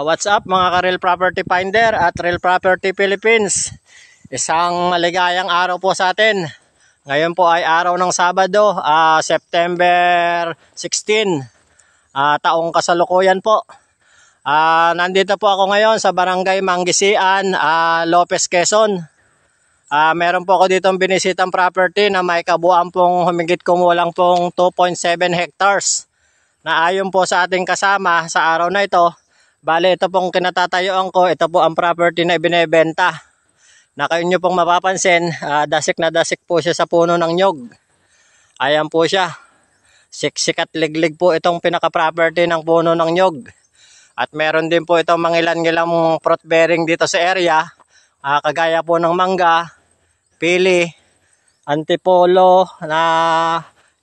What's up mga ka-Real Property Finder at Real Property Philippines. Isang maligayang araw po sa atin. Ngayon po ay araw ng Sabado, September 16, taong kasalukuyan po. Nandito po ako ngayon sa Barangay Manggisian, Lopez, Quezon. Meron po ako ditong binisitang property na may kabuuan pong humigit kumulang pong 2.7 hectares. Na ayon po sa ating kasama sa araw na ito, bale, ito pong kinatatayuan ko, ito po ang property na ibinebenta. Na kayo nyo pong mapapansin, dasik na dasik po siya sa puno ng nyog. Ayan po siya. Siksik at liglig po itong pinaka-property ng puno ng nyog. At meron din po itong mangilan-ngilang fruit bearing dito sa area. Kagaya po ng mangga, pili, antipolo, na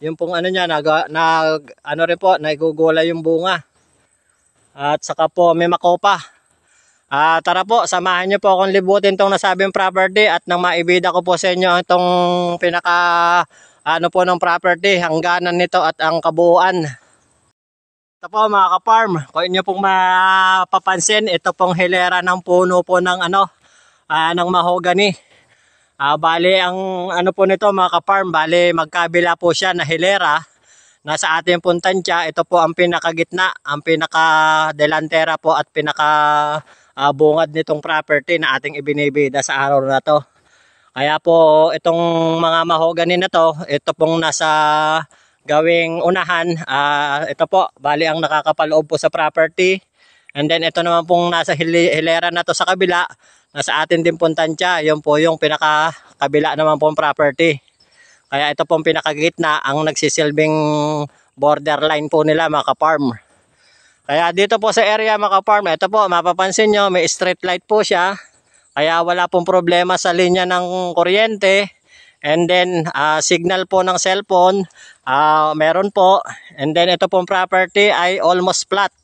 yung pong ano niya, ano rin po, nagugulay yung bunga. At saka po may makopa. Tara po, samahan nyo po akong libutin itong nasabing property at nang maibida ko po sa inyo itong pinaka ano po ng property, hangganan nito at ang kabuuan. Ito po mga ka-farm, kung inyo pong mapapansin, ito pong hilera ng puno po ng ng mahogany. Bali ang ano po nito mga ka-farm, bali magkabila po siya na hilera. Nasa ating pong tansya, ito po ang pinakagitna, ang pinaka-delantera po at pinaka-bungad nitong property na ating ibinibida sa araw na to. Kaya po itong mga mahogany na to, ito pong nasa gawing unahan, ito po, bali ang nakakapaloob po sa property. And then ito naman pong nasa hilera na to sa kabila, nasa atin din pong tansya, yun po yung pinaka-kabila naman pong property. Kaya ito pong pinakagitna ang nagsisilbing borderline po nila mga ka-farm. Kaya dito po sa area mga ka-farm, ito po mapapansin nyo may street light po siya. Kaya wala pong problema sa linya ng kuryente. And then signal po ng cellphone, meron po. And then ito pong property ay almost flat.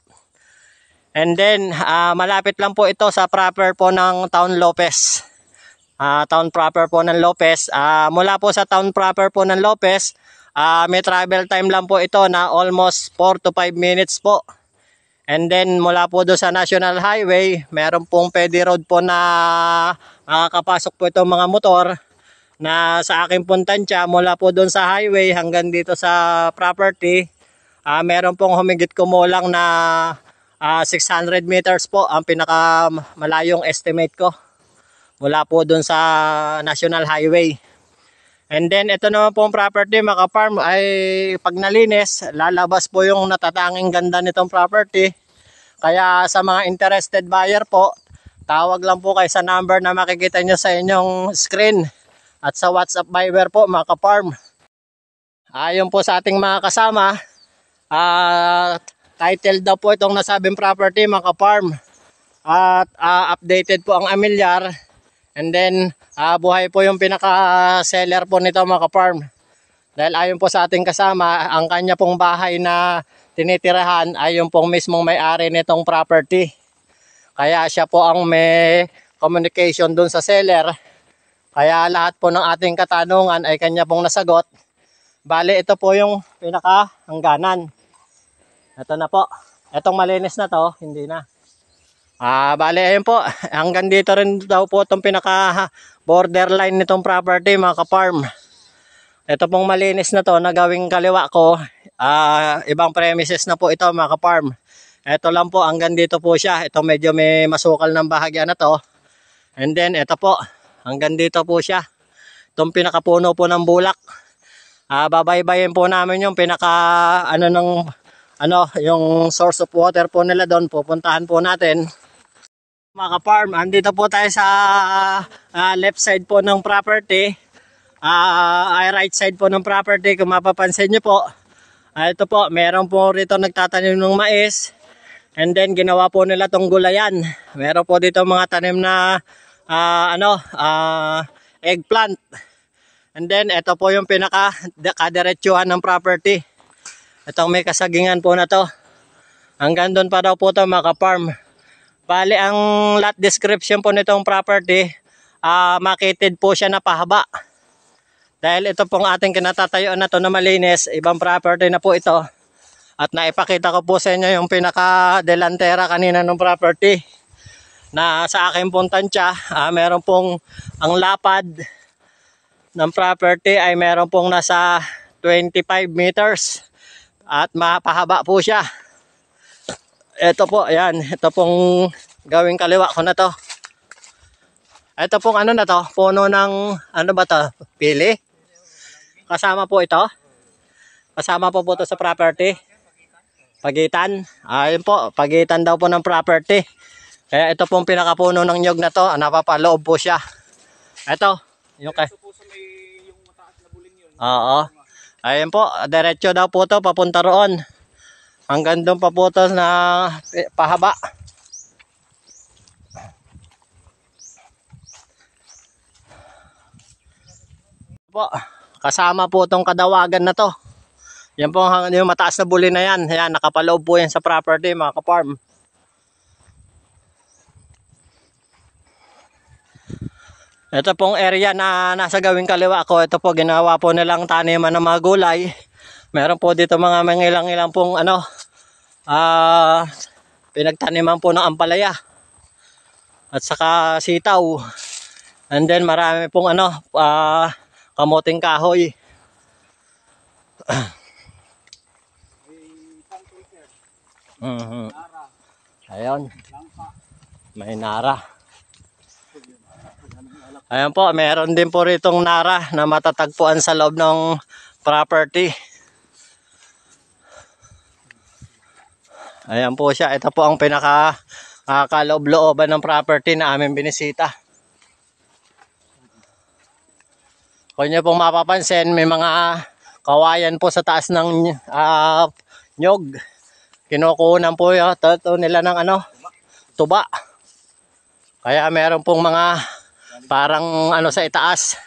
And then malapit lang po ito sa proper po ng Town Lopez. Town proper po ng Lopez. Mula po sa town proper po ng Lopez, may travel time lang po ito na almost 4 to 5 minutes po. And then mula po doon sa National Highway, meron pong pwede road po na makakapasok po itong mga motor na sa aking puntansya mula po doon sa highway hanggang dito sa property. Meron pong humigit kumulang na 600 meters po ang pinakamalayong estimate ko. Mula po dun sa National Highway. And then ito naman pong property mga ka-farm ay pag nalinis, lalabas po yung natatanging ganda nitong property. Kaya sa mga interested buyer po, tawag lang po kayo sa number na makikita nyo sa inyong screen. At sa WhatsApp Viber po mga ka-farm. Ayon po sa ating mga kasama, title daw po itong nasabing property mga ka-farm. At updated po ang amilyar. And then, buhay po yung pinaka-seller po nito mga ka-farm. Dahil ayon po sa ating kasama, ang kanya pong bahay na tinitirahan ay yung pong mismong may-ari nitong property. Kaya siya po ang may communication dun sa seller. Kaya lahat po ng ating katanungan ay kanya pong nasagot. Bale, ito po yung pinaka-hangganan. Ito na po. Itong malinis na to, hindi na. Bale, ayun po, hanggang dito rin daw po itong pinaka borderline nitong property mga ka-farm. Ito pong malinis na to na gawing kaliwa ko, ibang premises na po ito mga ka-farm. Ito lang po, hanggang dito po siya. Ito medyo may masukal ng bahagya na to. And then ito po, hanggang dito po siya. Itong pinakapuno po ng bulak. Babaybayin po namin yung pinaka yung source of water po nila doon. Pupuntahan po natin. Mga ka-farm, andito po tayo sa left side po ng property. Right side po ng property, kung mapapansin nyo po. Ito po, meron po rito nagtatanim ng mais. And then ginawa po nila tong gulayan. Meron po dito mga tanim na eggplant. And then ito po yung pinaka-kadiretsuhan ng property. Itong may kasagingan po na to. Hanggang doon pa daw po to mga ka-farm. Bali ang lot description po nitong property, marketed po siya na pahaba. Dahil ito pong ating kinatatayuan na to na malinis, ibang property na po ito. At naipakita ko po sa inyo yung pinaka-delantera kanina ng property. Na sa aking pong tansya, meron pong ang lapad ng property ay meron pong nasa 25 meters. At mapahaba po siya. Ito po, ayan. Ito pong gawing kaliwa ko na to. Ito pong ano na to, puno ng, ano ba to, pili? Kasama po ito. Kasama po ito sa property. Pagitan. Ayun po, pagitan daw po ng property. Kaya ito pong pinakapuno ng nyog na to, napapaloob po siya. Ito, yung kay. Oo. Ayun po, diretso daw po to, papunta roon. Hanggang doon pa po ito na pahaba. Po, kasama po itong kadawagan na to. Yan po yung mataas na buli na yan. Yan, nakapaloob po yan sa property mga ka-farm. Ito pong area na nasa gawing kaliwa ko. Ito po ginawa po nilang taniman ng mga gulay. Meron po dito mga mangilang-ilang pong pinagtaniman po ng ampalaya at saka sitaw. And then marami pong kamuting kahoy. Ayun. May nara. Ayan po, meron din po ritong nara na matatagpuan sa loob ng property. Ayan po siya. Ito po ang kaloob-looban ng property na aming binisita. Kung nyo pong mapapansin, may mga kawayan po sa taas ng nyog. Kinukunan po ito nila ng tuba. Kaya meron pong mga parang sa itaas.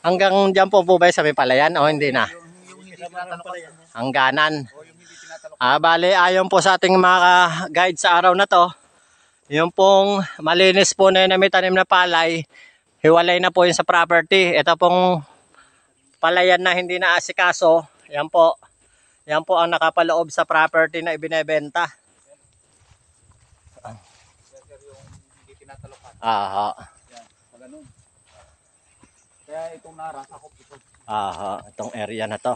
Hanggang dyan po ba sa may palayan o hindi na? Hangganan. Bale, ayon po sa ating mga guide sa araw na to, yung pong malinis po na may tanim na palay, hiwalay na po yun sa property. Ito pong palayan na hindi na asikaso, yan po ang nakapaloob sa property na ibinebenta. Aha. Kaya itong nara, sakop ito. Aha, itong area na to.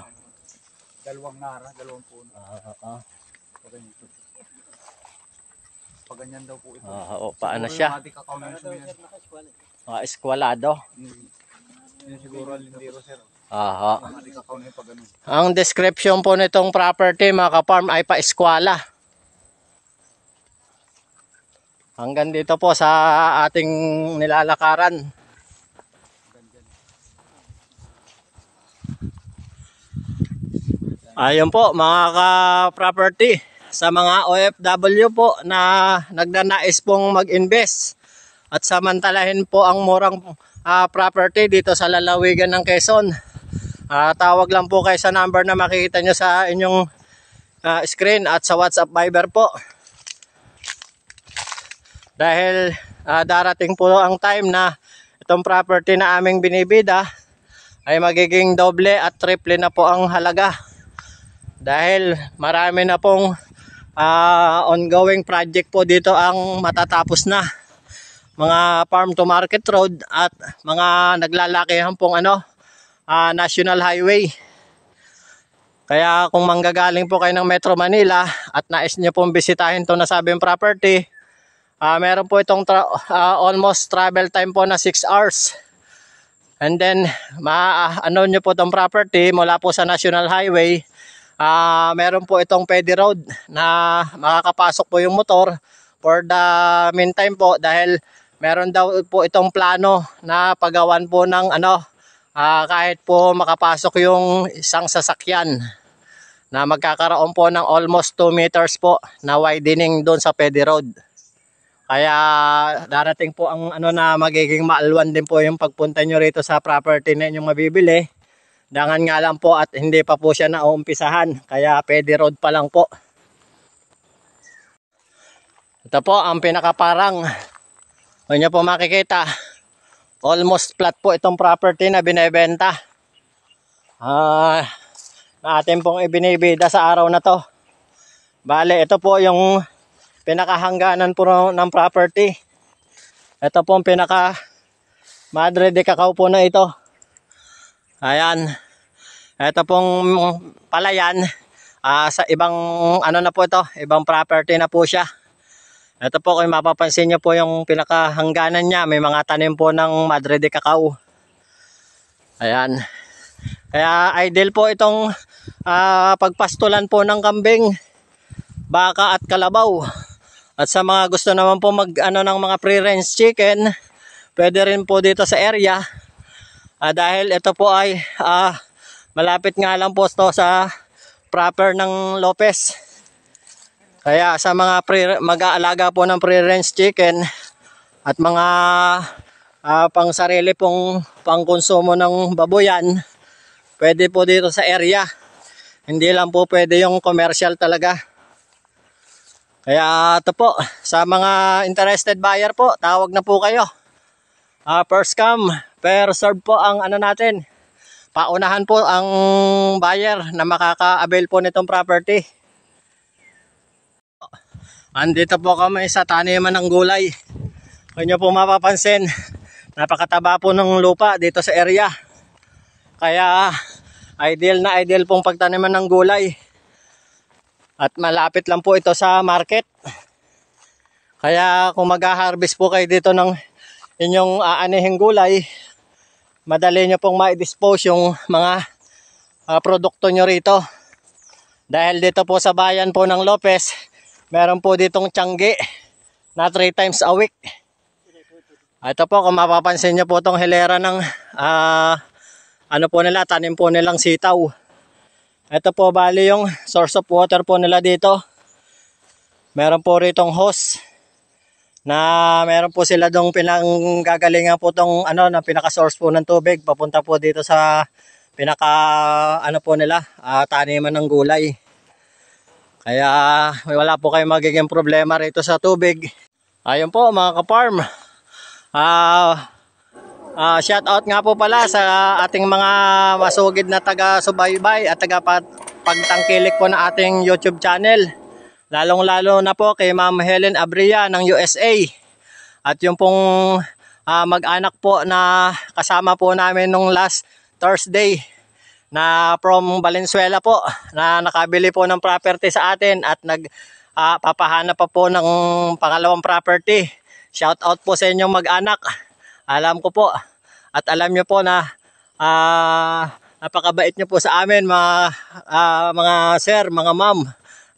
Dalawang nara, dalawang puno. Paganyan daw po ito. Paano siya? Eskwalado. Yan siguro alindero, sir. Ang description po nitong property mga ka-farm ay pa-eskwala. Hanggang dito po sa ating nilalakaran. Ayun po mga ka-property, sa mga OFW po na nagnanais pong mag-invest at samantalahin po ang murang property dito sa lalawigan ng Quezon. Tawag lang po kayo sa number na makikita nyo sa inyong screen at sa WhatsApp Viber po. Dahil darating po ang time na itong property na aming binibida ay magiging doble at triple na po ang halaga. Dahil marami na pong ongoing project po dito ang matatapos na. Mga farm to market road at mga naglalakihan pong national highway. Kaya kung manggagaling po kayo ng Metro Manila at nais nyo pong bisitahin itong nasabing property, meron po itong almost travel time po na 6 hours. And then, nyo po itong property mula po sa national highway. Meron po itong pwede road na makakapasok po yung motor for the meantime po, dahil meron daw po itong plano na pagawan po ng kahit po makapasok yung isang sasakyan. na magkakaroon po ng almost 2 meters po na widening doon sa Pedy Road. Kaya darating po ang ano na magiging maalwan din po yung pagpunta nyo rito sa property na inyong mabibili. Dangan nga lang po at hindi pa po siya nauumpisahan, kaya Pedy Road pa lang po. Ito po ang pinakaparang, kung nyo po makikita, almost flat po itong property na binebenta. Na atin pong ibinibida sa araw na to. Bale, ito po yung pinakahangganan po ng property. Ito po ang pinaka Madre de Cacao po na ito. Ayan. Ito pong palayan. Sa ibang ano na po ito, ibang property na po siya. Ito po, kung mapapansin nyo po yung pinakahangganan niya, may mga tanim po ng Madre de Cacao. Ayan. Kaya ideal po itong pagpastulan po ng kambing, baka at kalabaw. At sa mga gusto naman po mag ano ng mga pre-range chicken, pwede rin po dito sa area. Dahil ito po ay malapit nga lang po ito sa proper ng Lopez. Kaya sa mga mag-aalaga po ng pre-range chicken at mga pang sarili pong pangkonsumo ng baboyan, pwede po dito sa area. Hindi lang po pwede yung commercial talaga. Kaya ito po, sa mga interested buyer po, tawag na po kayo. First come, per serve po ang ano natin. Paunahan po ang buyer na makaka-avail po nitong property. Andito po kami sa taniman ng gulay. Kung nyo po mapapansin, napakataba po ng lupa dito sa area. Kaya ideal na ideal pong pagtaniman ng gulay. At malapit lang po ito sa market. Kaya kung mag-harvest po kayo dito ng inyong aanihing gulay, madali nyo pong ma-dispose yung mga produkto nyo rito. Dahil dito po sa bayan po ng Lopez, meron po ditong tiyanggi na 3 times a week. Ito po, kung mapapansin nyo po itong hilera ng ano po nila, tanim po nilang sitaw. Ito po bali yung source of water po nila dito. Meron po ritong hose na meron po sila dong pinanggagalingan po itong ano, na pinaka-source po ng tubig papunta po dito sa pinaka ano po nila, taniman ng gulay. Kaya wala po kayong magiging problema rito sa tubig. Ayun po mga ka-farm. Shout out nga po pala sa ating mga masugid na taga-subaybay at taga-pagtangkilik po na ating YouTube channel. Lalong-lalo na po kay Ma'am Helen Abria ng USA. At yung pong mag-anak po na kasama po namin nung last Thursday na from Valenzuela po, na nakabili po ng property sa atin at papahanap pa po ng pangalawang property. Shout out po sa inyong mag-anak. Alam ko po at alam nyo po na napakabait nyo po sa amin mga sir, mga ma'am.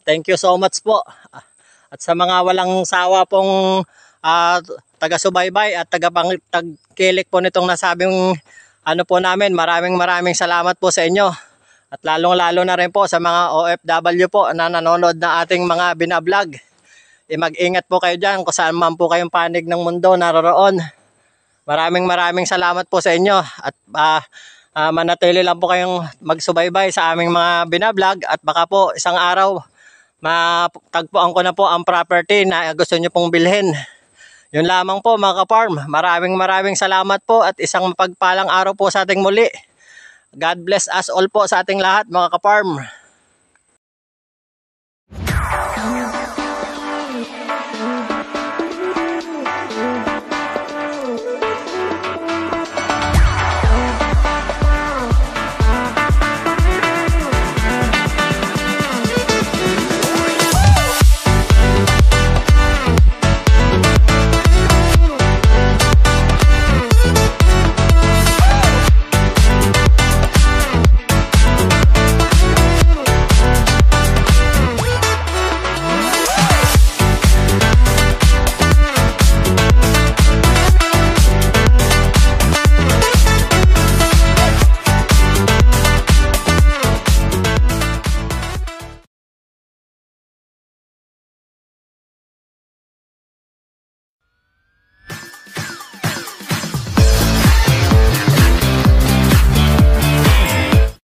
Thank you so much po. At sa mga walang sawa pong taga-subaybay at taga-pagkilik po nitong nasabing ano po namin, maraming salamat po sa inyo. At lalong-lalo na rin po sa mga OFW po na nanonood na ating mga binablog. Mag-ingat po kayo dyan kung saan man po kayong panig ng mundo naroroon. Maraming salamat po sa inyo. At manatili lang po kayong magsubaybay sa aming mga binablog. At baka po isang araw matagpuan ko na po ang property na gusto nyo pong bilhin. Yun lamang po mga ka-farm. Maraming salamat po at isang mapagpalang araw po sa ating muli. God bless us all po sa ating lahat mga ka-farm.